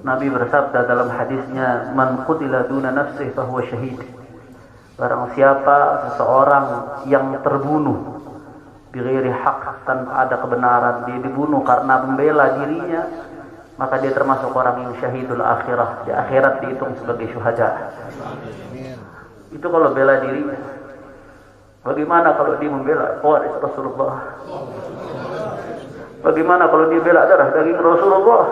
Nabi bersabda dalam hadisnya, "Man qutila duna nafsihi fahuwa syahid." Barang siapa seseorang yang terbunuh bighairi haq, tanpa ada kebenaran, dia dibunuh karena membela dirinya, maka dia termasuk orang yang syahidul akhirah. Di akhirat dihitung sebagai syuhada. Itu kalau bela dirinya. Bagaimana kalau dia membela waris Rasulullah? Bagaimana kalau dia bela darah daging Rasulullah?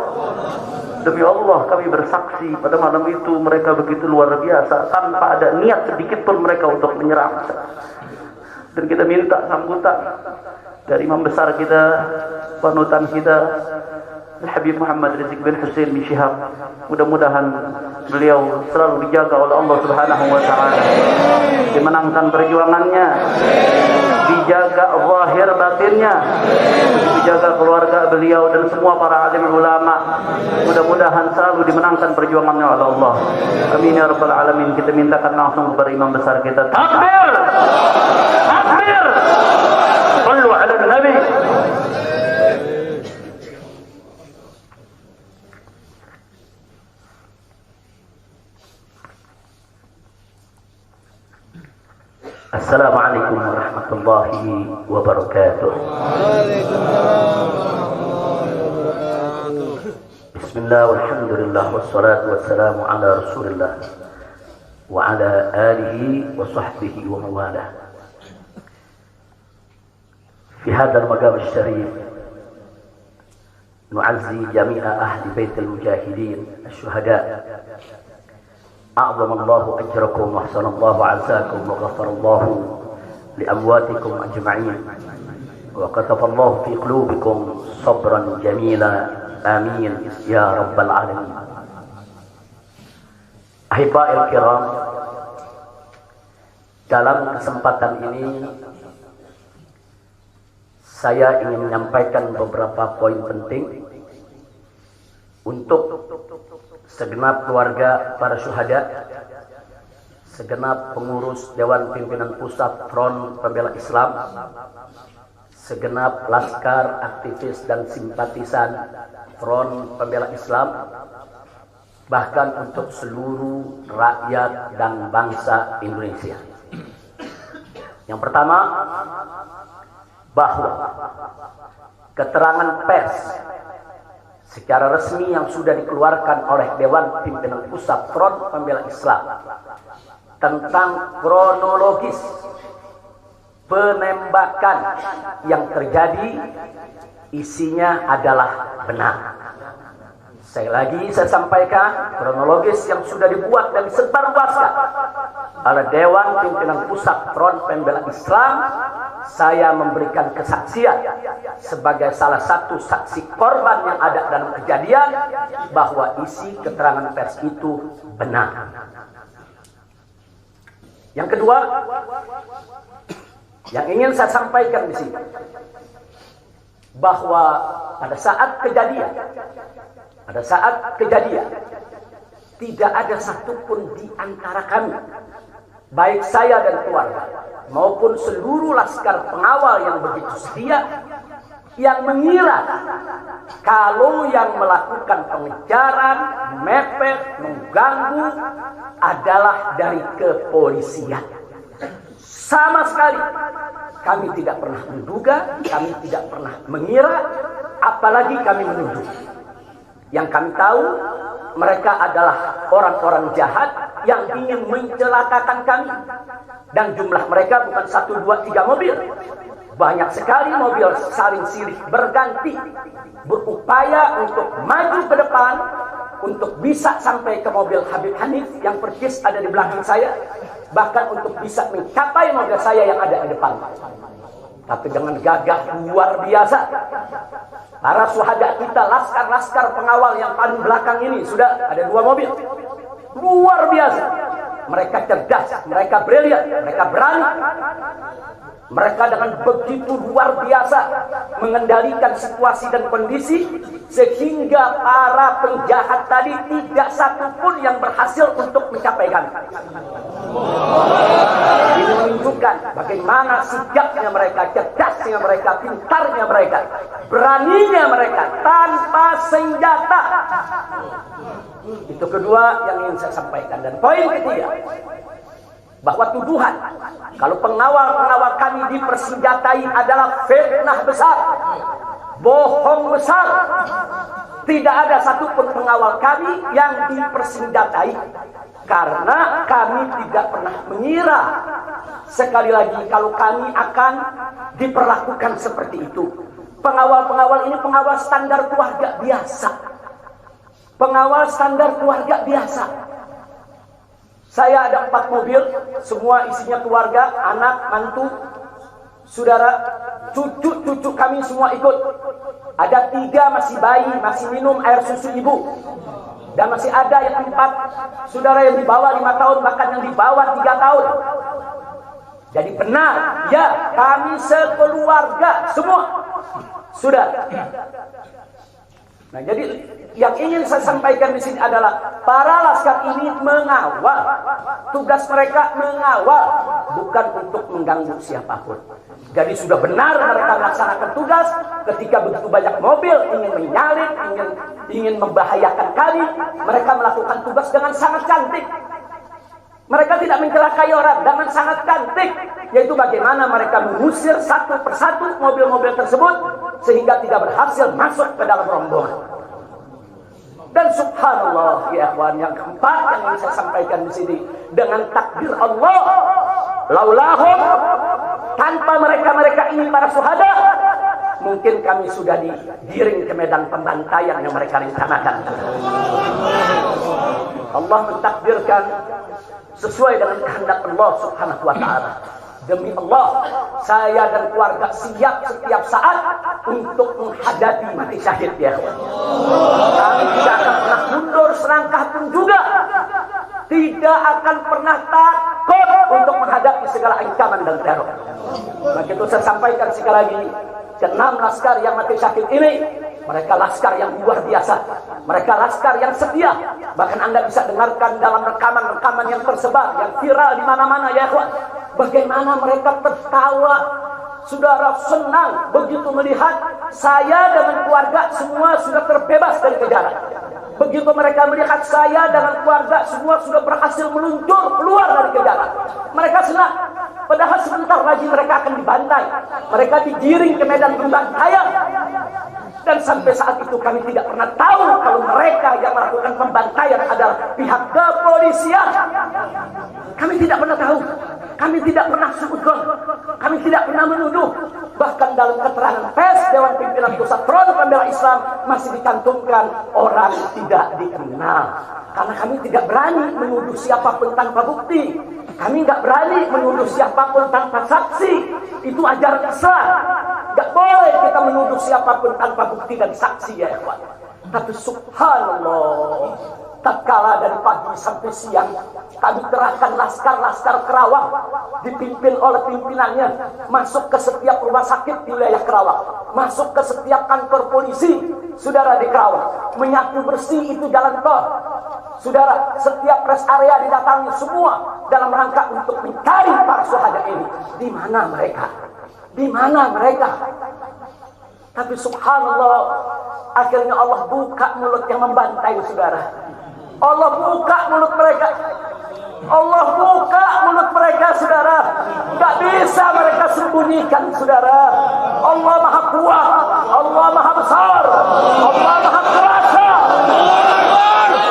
Demi Allah kami bersaksi pada malam itu mereka begitu luar biasa, tanpa ada niat sedikit pun mereka untuk menyerang. Dan kita minta sambutan dari imam besar kita, panutan kita, Habib Muhammad Rizik bin Hussein bin Syihab. Mudah-mudahan beliau selalu dijaga oleh Allah Subhanahu wa taala, dimenangkan perjuangannya, dijaga zahir batinnya, dijaga keluarga beliau dan semua para alim ulama. Mudah-mudahan selalu dimenangkan perjuangannya oleh Allah. Amin ya rabbal alamin. Kita mintakan langsung kepada imam besar kita. Takbir! Takbir! Sallu ala nabi. Assalamualaikum warahmatullahi wabarakatuh. Bismillah walhamdulillah wassalatu wassalamu ala rasulillah wa ala alihi wa sahbihi wa mawalah. Fi hadzal maqam asy-syarif nu'azzi jami'a ahli baitil mujahidin asy-syuhada. أعظم الله أجركم وأحسن الله عزاكم وغفر الله لأمواتكم أجمعين وكتب الله في قلوبكم صبرا جميلا آمين يا رب العالمين. أحبائي الكرام, dalam kesempatan ini saya ingin menyampaikan beberapa poin penting untuk segenap keluarga para syuhada, segenap pengurus Dewan Pimpinan Pusat Front Pembela Islam, segenap laskar, aktivis dan simpatisan Front Pembela Islam, bahkan untuk seluruh rakyat dan bangsa Indonesia. Yang pertama, bahwa keterangan pers secara resmi yang sudah dikeluarkan oleh Dewan Pimpinan Pusat Front Pembela Islam tentang kronologis penembakan yang terjadi isinya adalah benar. Saya sampaikan kronologis yang sudah dibuat dan disebarluaskan oleh Dewan Pimpinan Pusat Front Pembela Islam. Saya memberikan kesaksian sebagai salah satu saksi korban yang ada dalam kejadian bahwa isi keterangan pers itu benar. Yang kedua, yang ingin saya sampaikan di sini, bahwa pada saat kejadian tidak ada satupun di antara kami, baik saya dan keluarga maupun seluruh laskar pengawal yang begitu setia, yang mengira kalau yang melakukan pengejaran, mepet, mengganggu adalah dari kepolisian. Sama sekali kami tidak pernah menduga, kami tidak pernah mengira, apalagi kami menuduh. Yang kami tahu, mereka adalah orang-orang jahat yang ingin mencelakakan kami. Dan jumlah mereka bukan 1, 2, 3 mobil. Banyak sekali mobil saling silih berganti, berupaya untuk maju ke depan, untuk bisa sampai ke mobil Habib Hanif yang persis ada di belakang saya, bahkan untuk bisa mencapai mobil saya yang ada di depan. Tapi dengan gagah luar biasa, para syuhada kita, laskar-laskar pengawal yang paling belakang ini, sudah ada 2 mobil. Luar biasa. Mereka cerdas, mereka brilian, mereka berani. Mereka dengan begitu luar biasa mengendalikan situasi dan kondisi, sehingga para penjahat tadi tidak satupun yang berhasil untuk mencapai kami. Ini menunjukkan bagaimana sigapnya mereka, cerdasnya mereka, pintarnya mereka, beraninya mereka tanpa senjata. Itu kedua yang ingin saya sampaikan. Dan poin ketiga, bahwa tuduhan kalau pengawal-pengawal kami dipersenjatai adalah fitnah besar, bohong besar. Tidak ada satupun pengawal kami yang dipersenjatai, karena kami tidak pernah mengira, sekali lagi, kalau kami akan diperlakukan seperti itu. Pengawal-pengawal ini pengawal standar keluarga biasa. Pengawal standar keluarga biasa. Saya ada 4 mobil, semua isinya keluarga, anak, mantu, saudara, cucu-cucu kami semua ikut. Ada 3 masih bayi, masih minum air susu ibu. Dan masih ada yang 4 saudara yang di bawah 5 tahun, bahkan yang di bawah 3 tahun. Jadi benar, ya, kami sekeluarga semua. Sudah. Nah, jadi yang ingin saya sampaikan di sini adalah para laskar ini mengawal. Tugas mereka mengawal, bukan untuk mengganggu siapapun. Jadi sudah benar mereka melaksanakan tugas. Ketika begitu banyak mobil ingin menyalip, ingin membahayakan kami, mereka melakukan tugas dengan sangat cantik. Mereka tidak mencelakai orang, dengan sangat cantik. Yaitu bagaimana mereka mengusir satu persatu mobil-mobil tersebut sehingga tidak berhasil masuk ke dalam rombongan. Dan subhanallah, ya akhwan, yang keempat yang ingin saya sampaikan di sini, dengan takdir Allah, laulahum, tanpa mereka ini para syuhada, mungkin kami sudah digiring ke medan pembantaian yang mereka rencanakan. Allah mentakdirkan sesuai dengan kehendak Allah subhanahu wa ta'ala. Demi Allah, saya dan keluarga siap setiap saat untuk menghadapi mati syahid, ya. Kami tidak akan pernah mundur selangkah pun juga. Tidak akan pernah takut untuk menghadapi segala ancaman dan teror. Maka itu saya sampaikan sekali lagi, ke-6 laskar yang mati syahid ini, mereka laskar yang luar biasa. Mereka laskar yang setia. Bahkan Anda bisa dengarkan dalam rekaman-rekaman yang tersebar, yang viral di mana-mana, ya kawan. Bagaimana mereka tertawa, saudara, senang begitu melihat saya dengan keluarga semua sudah terbebas dari kejaran. Begitu mereka melihat saya dengan keluarga semua sudah berhasil meluncur keluar dari kejaran, mereka senang. Padahal sebentar lagi mereka akan dibantai. Mereka digiring ke medan pembantaian. Dan sampai saat itu kami tidak pernah tahu kalau mereka yang melakukan pembantaian adalah pihak kepolisian. Kami tidak pernah tahu. Kami tidak pernah suudzon. Kami tidak pernah menuduh. Bahkan dalam keterangan pers Dewan Pimpinan Pusat Front Pembela Islam masih dicantumkan orang tidak dikenal. Karena kami tidak berani menuduh siapapun tanpa bukti. Kami nggak berani menuduh siapapun tanpa saksi. Itu ajaran Islam. Nggak boleh kita menuduh siapapun tanpa bukti dan saksi, ya ikhwan. Tapi subhanallah, tatkala dari pagi sampai siang kami kerahkan laskar-laskar Kerawang dipimpin oleh pimpinannya masuk ke setiap rumah sakit di wilayah Kerawang, masuk ke setiap kantor polisi, saudara, di Kerawang, menyapu bersih itu jalan tol, saudara, setiap rest area didatangi semua dalam rangka untuk mencari para syuhada ini. Di mana mereka? Di mana mereka? Tapi subhanallah, akhirnya Allah buka mulut yang membantai, saudara. Allah buka mulut mereka. Allah buka mulut mereka, saudara. Gak bisa mereka sembunyikan, saudara. Allah maha kuat, Allah maha besar, Allah maha kuasa.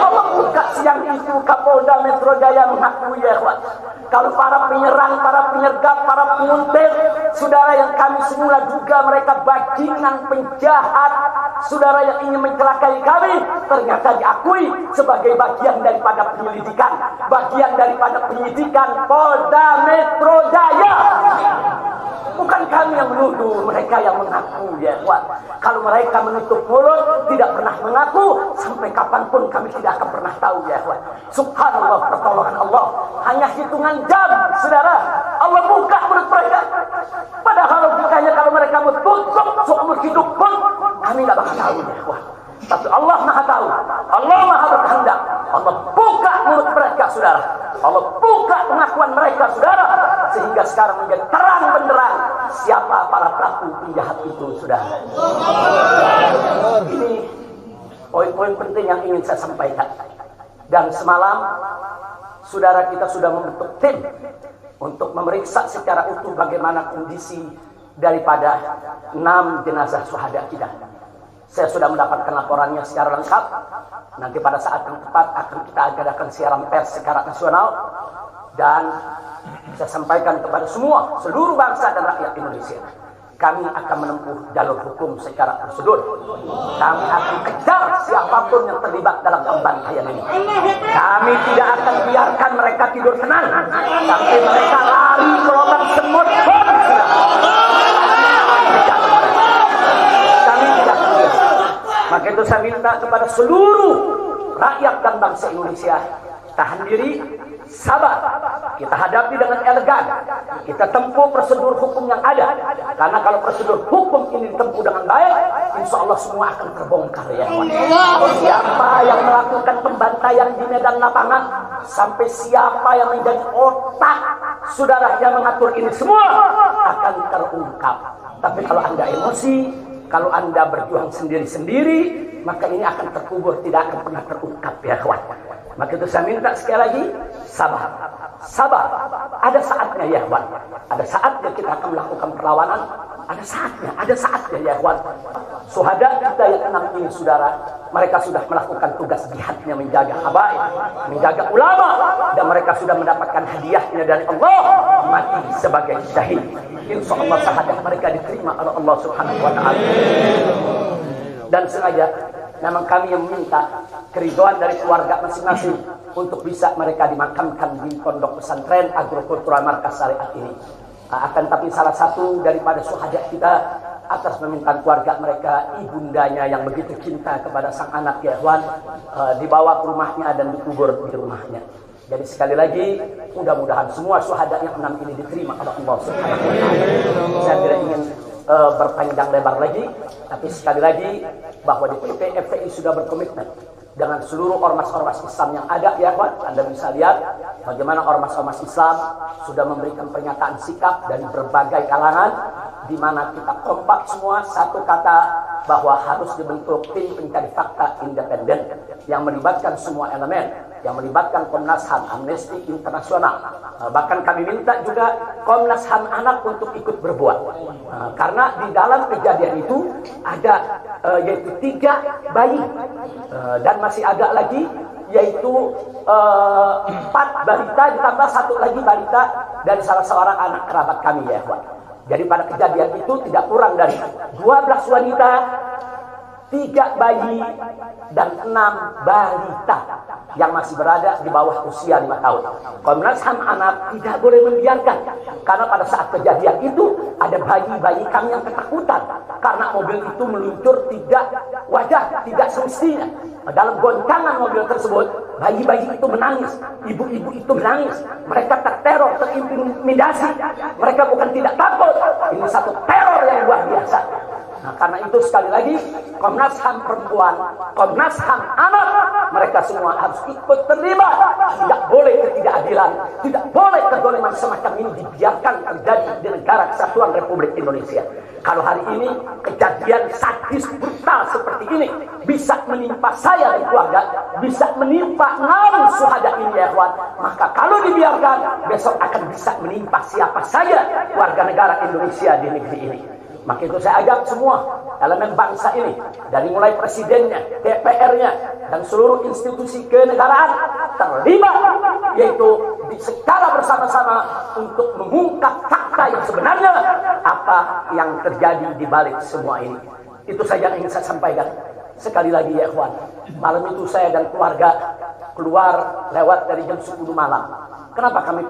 Allah buka siang itu. Kapolda Metro Jaya mengakui, ya kawan, kalau para penyerang, para penyergap, para penguntit, saudara, yang kami semula duga mereka bajingan penjahat, saudara, yang ingin mencelakai kami, ternyata diakui sebagai bagian daripada penyelidikan, bagian daripada penyidikan Polda Metro Jaya. Bukan kami yang menuduh, mereka yang mengaku ya ikhwan. Kalau mereka menutup mulut, tidak pernah mengaku, sampai kapanpun kami tidak akan pernah tahu ya ikhwan. Subhanallah, pertolongan Allah hanya hitungan jam, saudara. Allah buka mulut mereka. Padahal logikanya kalau mereka tutup seumur hidup pun kami tidak bakal tahu ya ikhwan. Tapi Allah Maha tahu, Allah Maha berkehendak. Allah buka mulut mereka, saudara. Allah buka pengakuan mereka, saudara, sehingga sekarang menjadi terang benderang siapa para pelaku penjahat itu, saudara. Ini poin-poin penting yang ingin saya sampaikan. Dan semalam saudara kita sudah membentuk tim untuk memeriksa secara utuh bagaimana kondisi daripada 6 jenazah syuhada kita. Saya sudah mendapatkan laporannya secara lengkap. Nanti pada saat yang tepat akan kita adakan siaran pers secara nasional. Dan saya sampaikan kepada seluruh bangsa dan rakyat Indonesia. Kami akan menempuh jalur hukum secara prosedur. Kami akan kejar siapapun yang terlibat dalam pembantaian ini. Kami tidak akan biarkan mereka tidur tenang sampai mereka lari ke lubang semut. Maka itu saya minta kepada seluruh rakyat dan bangsa Indonesia, tahan diri, sabar. Kita hadapi dengan elegan. Kita tempuh prosedur hukum yang ada. Karena kalau prosedur hukum ini ditempuh dengan baik, insya Allah semua akan terbongkar ya. Siapa yang melakukan pembantaian di medan lapangan, sampai siapa yang menjadi otak saudara yang mengatur ini semua akan terungkap. Tapi kalau Anda emosi, kalau Anda berjuang sendiri-sendiri, maka ini akan terkubur, tidak akan pernah terungkap ya kawan. Maka itu saya minta sekali lagi, sabar. Sabar. Ada saatnya ya kawan. Ada saatnya kita akan melakukan perlawanan. Ada saatnya ya kawan. Syuhada kita yang 6 ini, saudara, mereka sudah melakukan tugas jihadnya, menjaga habaib, menjaga ulama, dan mereka sudah mendapatkan hadiahnya dari Allah, mati sebagai syahid. Insya Allah syahadat mereka diterima oleh Allah Subhanahu wa Ta'ala. Dan sengaja memang kami yang meminta keridhaan dari keluarga masing-masing untuk bisa mereka dimakamkan di pondok pesantren agrokultural markas syariat ini. Akan tapi salah satu daripada syuhada kita, atas permintaan keluarga mereka, ibundanya yang begitu cinta kepada sang anak ya ikhwan, dibawa ke rumahnya dan dikubur di rumahnya. Jadi sekali lagi, mudah-mudahan semua syuhada yang 6 ini diterima oleh Allah Subhanahu wa Ta'ala. Saya tidak ingin berpanjang lebar lagi, tapi sekali lagi bahwa di PP FPI sudah berkomitmen dengan seluruh ormas-ormas Islam yang ada ya kawan. Anda bisa lihat bagaimana ormas-ormas Islam sudah memberikan pernyataan sikap dari berbagai kalangan, di mana kita kompak semua satu kata bahwa harus dibentuk tim pencari fakta independen yang melibatkan semua elemen, yang melibatkan Komnas HAM, Amnesty Internasional. Bahkan kami minta juga Komnas HAM anak untuk ikut berbuat. Karena di dalam kejadian itu ada yaitu 3 bayi dan masih ada lagi yaitu 4 balita ditambah 1 lagi balita dari salah seorang anak kerabat kami ya ikhwan. Jadi pada kejadian itu tidak kurang dari 12 wanita, 3 bayi, dan 6 balita yang masih berada di bawah usia 5 tahun. Komnas HAM anak tidak boleh membiarkan, karena pada saat kejadian itu ada bayi-bayi kami yang ketakutan karena mobil itu meluncur tidak wajar, tidak semestinya. Dalam goncangan mobil tersebut, bayi-bayi itu menangis, ibu-ibu itu menangis, mereka terteror, terintimidasi. Mereka bukan tidak takut, ini satu teror yang luar biasa. Nah, karena itu sekali lagi Komnas HAM perempuan, Komnas HAM anak, mereka semua harus ikut terlibat. Tidak boleh ketidakadilan, tidak boleh kezaliman semacam ini dibiarkan terjadi di negara kesatuan Republik Indonesia. Kalau hari ini kejadian sadis brutal seperti ini bisa menimpa saya dan keluarga, bisa menimpa 6 syuhada ini ya ikhwan, maka kalau dibiarkan besok akan bisa menimpa siapa saja warga negara Indonesia di negeri ini. Maka itu saya ajak semua elemen bangsa ini, dari mulai presidennya, DPR-nya, dan seluruh institusi kenegaraan terlibat, yaitu secara bersama-sama untuk mengungkap fakta yang sebenarnya apa yang terjadi di balik semua ini. Itu saja yang ingin saya sampaikan. Sekali lagi ya ikhwan, malam itu saya dan keluarga keluar lewat dari jam 10 malam. Kenapa kami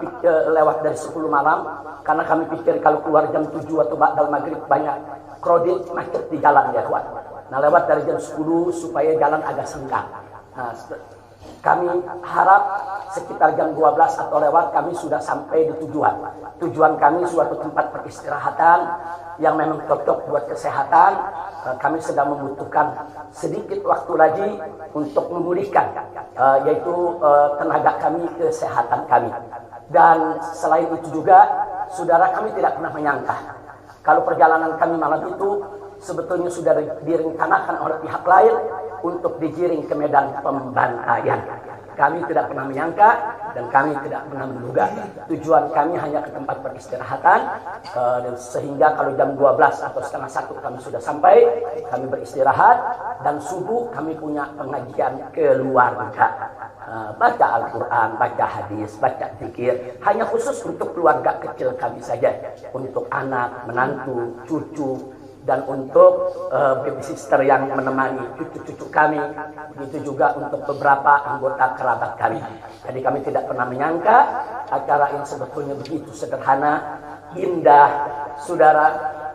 lewat dari 10 malam? Karena kami pikir kalau keluar jam 7 atau ba'dal maghrib banyak kredit macet di jalan ya kawan. Nah lewat dari jam 10 supaya jalan agak senggang. Nah, kami harap sekitar jam 12 atau lewat kami sudah sampai di tujuan. Tujuan kami suatu tempat peristirahatan yang memang cocok buat kesehatan. Kami sedang membutuhkan sedikit waktu lagi untuk memulihkan yaitu tenaga kami, kesehatan kami. Dan selain itu juga saudara, kami tidak pernah menyangka kalau perjalanan kami malam itu sebetulnya sudah direncanakan oleh pihak lain untuk digiring ke medan pembantaian. Kami tidak pernah menyangka dan kami tidak pernah menduga. Tujuan kami hanya ke tempat peristirahatan, dan sehingga kalau jam 12 atau setengah 1 kami sudah sampai, kami beristirahat, dan subuh kami punya pengajian keluarga. Baca Al-Quran, baca hadis, baca zikir, hanya khusus untuk keluarga kecil kami saja, untuk anak, menantu, cucu, dan untuk babysitter yang menemani cucu-cucu kami, begitu juga untuk beberapa anggota kerabat kami. Jadi kami tidak pernah menyangka acara yang sebetulnya begitu sederhana, indah, saudara,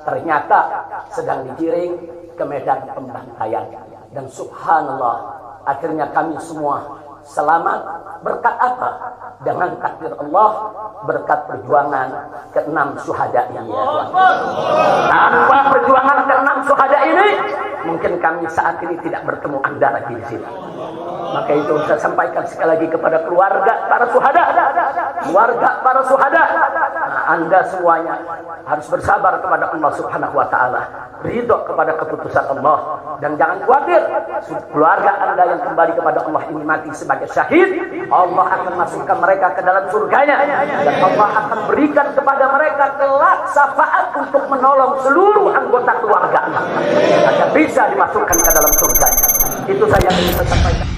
ternyata sedang digiring ke medan pembantaian. Dan subhanallah, akhirnya kami semua selamat. Berkat apa? Dengan takdir Allah, berkat perjuangan ke-6 syuhada ini ya Tuhan. Tanpa perjuangan ke-6 syuhada ini, mungkin kami saat ini tidak bertemu Anda lagi di sini. Maka itu saya sampaikan sekali lagi kepada keluarga para syuhada. Keluarga para syuhada, Anda semuanya harus bersabar kepada Allah Subhanahu wa taala, ridho kepada keputusan Allah, dan jangan khawatir, keluarga Anda yang kembali kepada Allah ini mati sebagai syahid, Allah akan masukkan mereka ke dalam surganya, dan Allah akan berikan kepada mereka kelak syafaat untuk menolong seluruh anggota keluarga agar bisa dimasukkan ke dalam surganya. Itu saja yang ingin saya sampaikan.